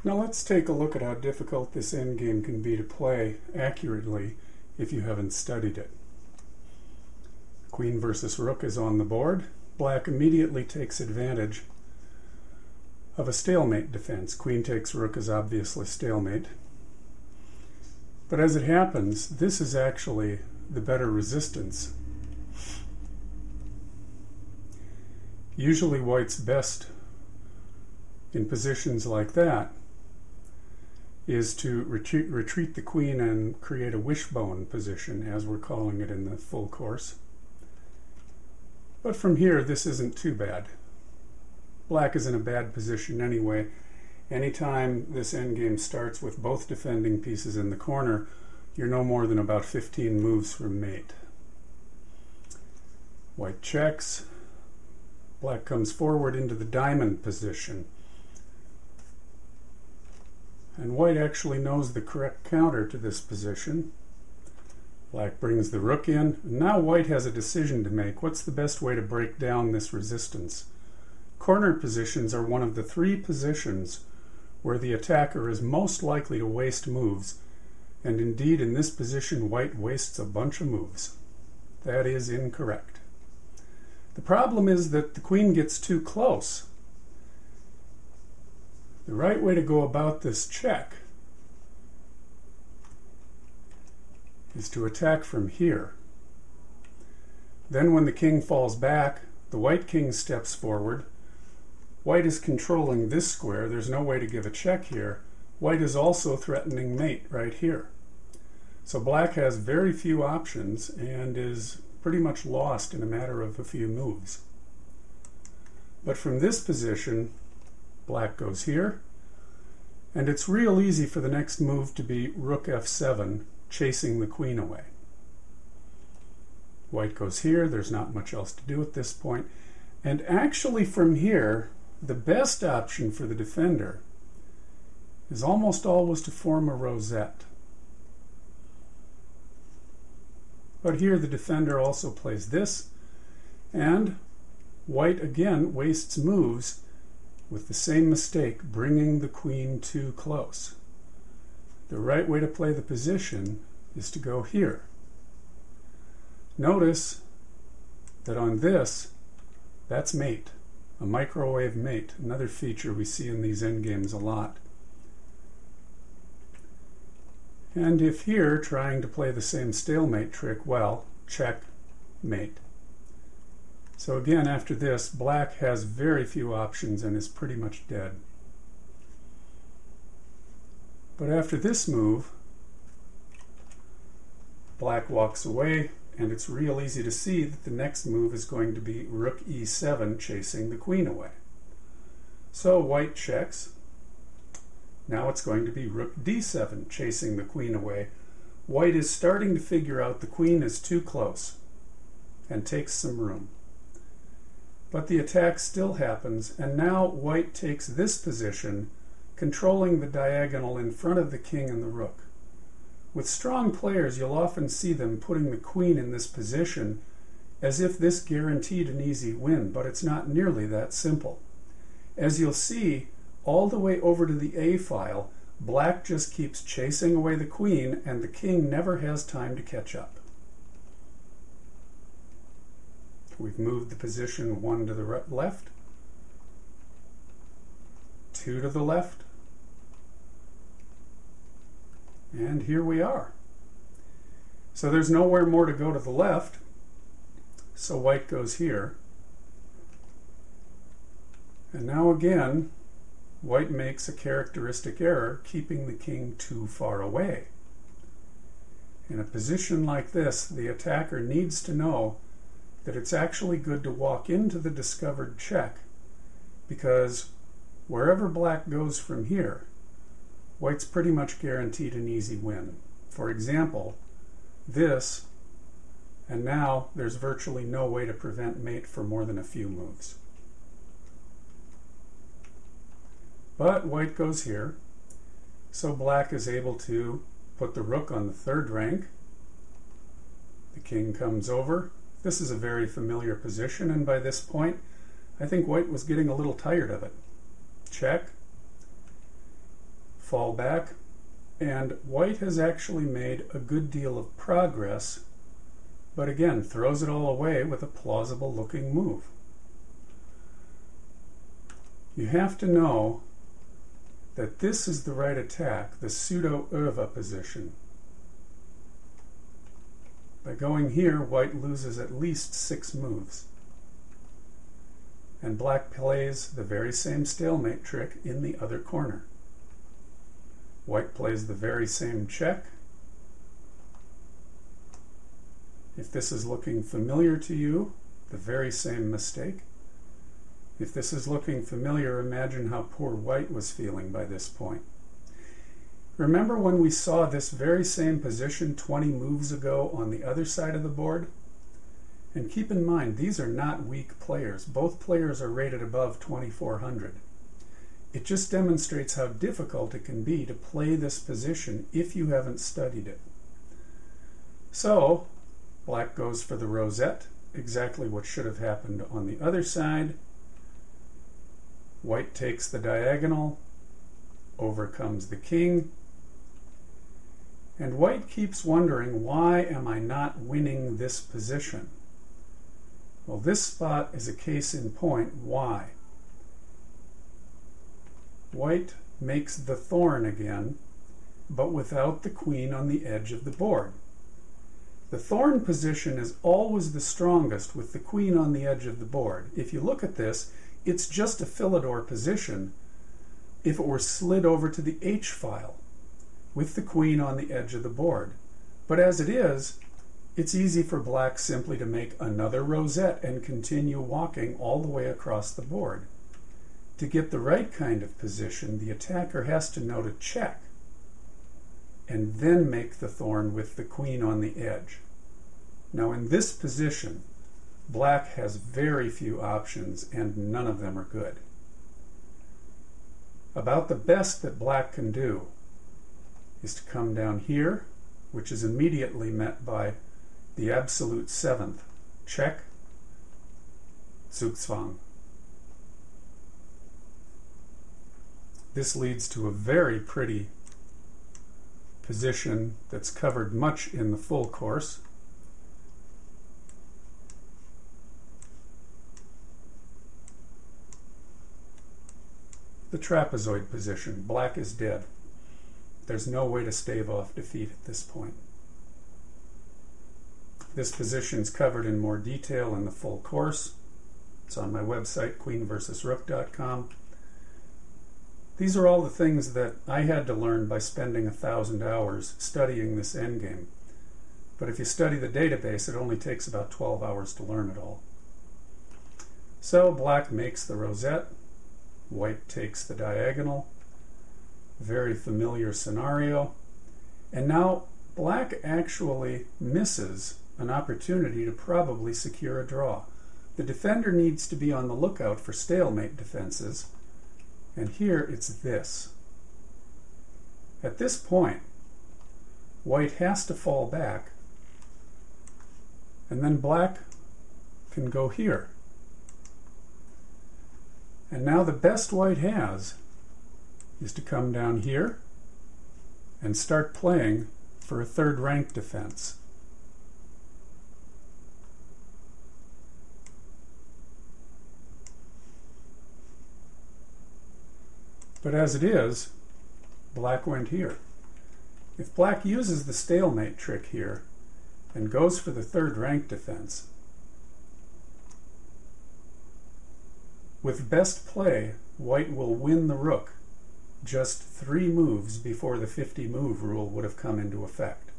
Now let's take a look at how difficult this endgame can be to play accurately if you haven't studied it. Queen versus Rook is on the board. Black immediately takes advantage of a stalemate defense. Queen takes Rook is obviously stalemate. But as it happens, this is actually the better resistance. Usually White's best in positions like that is to retreat the queen and create a wishbone position, as we're calling it in the full course. But from here, this isn't too bad. Black is in a bad position anyway. Anytime this endgame starts with both defending pieces in the corner, you're no more than about 15 moves from mate. White checks. Black comes forward into the diamond position. And White actually knows the correct counter to this position. Black brings the Rook in. Now White has a decision to make. What's the best way to break down this resistance? Corner positions are one of the three positions where the attacker is most likely to waste moves. And indeed, in this position, White wastes a bunch of moves. That is incorrect. The problem is that the queen gets too close. The right way to go about this check is to attack from here. Then when the king falls back, the white king steps forward. White is controlling this square. There's no way to give a check here. White is also threatening mate right here. So black has very few options and is pretty much lost in a matter of a few moves. But from this position, black goes here, and it's real easy for the next move to be Rook f7, chasing the queen away. White goes here. There's not much else to do at this point. And actually from here, the best option for the defender is almost always to form a rosette. But here the defender also plays this, and White again wastes moves with the same mistake, bringing the queen too close. The right way to play the position is to go here. Notice that on this, that's mate, a microwave mate, another feature we see in these endgames a lot. And if here, trying to play the same stalemate trick, well, check, mate. So again, after this, black has very few options and is pretty much dead. But after this move, black walks away, and it's real easy to see that the next move is going to be Rook e7, chasing the queen away. So white checks. Now it's going to be Rook d7, chasing the queen away. White is starting to figure out the queen is too close and takes some room. But the attack still happens, and now white takes this position, controlling the diagonal in front of the king and the rook. With strong players, you'll often see them putting the queen in this position as if this guaranteed an easy win, but it's not nearly that simple. As you'll see, all the way over to the A file, black just keeps chasing away the queen, and the king never has time to catch up. We've moved the position 1 to the left, 2 to the left, and here we are. So there's nowhere more to go to the left, so white goes here. And now again, white makes a characteristic error, keeping the king too far away. In a position like this, the attacker needs to know that it's actually good to walk into the discovered check, because wherever black goes from here, white's pretty much guaranteed an easy win. For example, this, and now there's virtually no way to prevent mate for more than a few moves. But white goes here, so black is able to put the rook on the third rank. The king comes over. This is a very familiar position, and by this point, I think white was getting a little tired of it. Check. fall back, and white has actually made a good deal of progress, but again throws it all away with a plausible looking move. You have to know that this is the right attack, the pseudo-Irva position. By going here, white loses at least 6 moves. And black plays the very same stalemate trick in the other corner. White plays the very same check. If this is looking familiar to you, the very same mistake. If this is looking familiar, imagine how poor white was feeling by this point. Remember when we saw this very same position 20 moves ago on the other side of the board? And keep in mind, these are not weak players. Both players are rated above 2400. It just demonstrates how difficult it can be to play this position if you haven't studied it. So, black goes for the rosette, exactly what should have happened on the other side. White takes the diagonal, over comes the king, and white keeps wondering, why am I not winning this position? Well, this spot is a case in point why. White makes the thorn again, but without the queen on the edge of the board. The thorn position is always the strongest with the queen on the edge of the board. If you look at this, it's just a Philidor position if it were slid over to the H file with the queen on the edge of the board. But as it is, it's easy for black simply to make another rosette and continue walking all the way across the board. To get the right kind of position, the attacker has to know to check and then make the thorn with the queen on the edge. Now in this position, black has very few options and none of them are good. About the best that black can do is to come down here, which is immediately met by the absolute 7th, check, Zugzwang. This leads to a very pretty position that's covered much in the full course. The trapezoid position. Black is dead. There's no way to stave off defeat at this point. This position is covered in more detail in the full course. It's on my website, queenversusrook.com. These are all the things that I had to learn by spending 1,000 hours studying this endgame. But if you study the database, it only takes about 12 hours to learn it all. So black makes the rosette, white takes the diagonal. Very familiar scenario. And now black actually misses an opportunity to probably secure a draw. The defender needs to be on the lookout for stalemate defenses, and here it's this. At this point, white has to fall back, and then black can go here. And now the best white has is to come down here and start playing for a 3rd rank defense. But as it is, black went here. If black uses the stalemate trick here and goes for the 3rd rank defense, with best play, white will win the rook just 3 moves before the 50 move rule would have come into effect.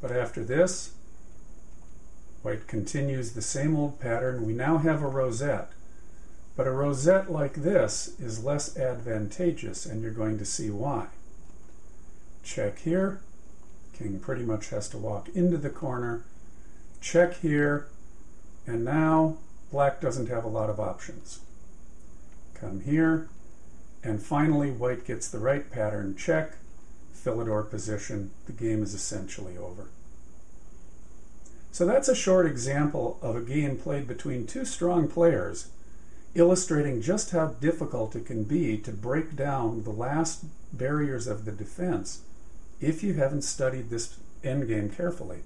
But after this, white continues the same old pattern. We now have a rosette, but a rosette like this is less advantageous, and you're going to see why. Check here, king pretty much has to walk into the corner, check here, and now black doesn't have a lot of options. Come here, and finally white gets the right pattern, check, Philidor position, the game is essentially over. So that's a short example of a game played between 2 strong players illustrating just how difficult it can be to break down the last barriers of the defense if you haven't studied this endgame carefully.